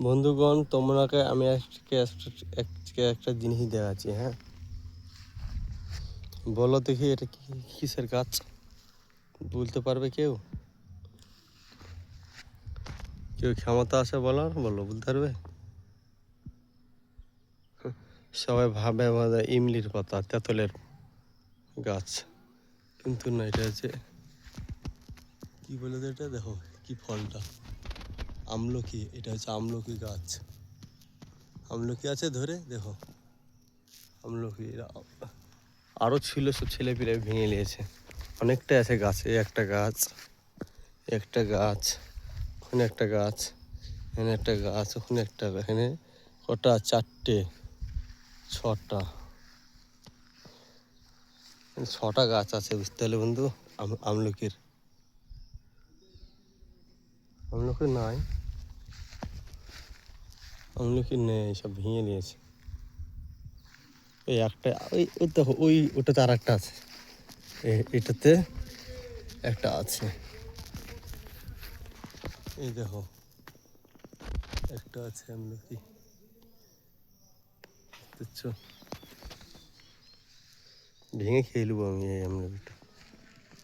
বন্ধুগণ, তোমরাকে আমি আজকে একটা জিনিস দেখাচ্ছি। হ্যাঁ, বলো দেখি এটা কিসের গাছ? বলতে পারবে কেউ? কেউ ক্ষমতা আছে বলার? বলো, বলতে পারবে? সবাই ভাবে আমাদের ইমলির পাতা, তেঁতুলের গাছ, কিন্তু না, এটা হচ্ছে কি বলে তো, এটা দেখো কি ফলটা, আমলকি। এটা হচ্ছে আমলকি গাছ। আমলকি আছে ধরে, দেখো আমলকি। আরও ছিল, সব ছেলে পিলে ভেঙে নিয়েছে। অনেকটাই আছে গাছে। একটা গাছ, একটা গাছ, ওখানে একটা গাছ, এখানে একটা গাছ, ওখানে একটা, এখানে কটা, চারটে, ছটা, ছটা গাছ আছে, বুঝতে পারলে বন্ধু? আমলকির আমলকি নাই, আমলকি নেই, সব ভেঙে নিয়েছে। এই একটা, ওই দেখো, ওটাতে আর একটা আছে, এটাতে একটা আছে, এই দেখো একটা আছে আমলকি, বুঝছো? ভেঙে খেয়ে নেবো আমি এই আমলকিটা।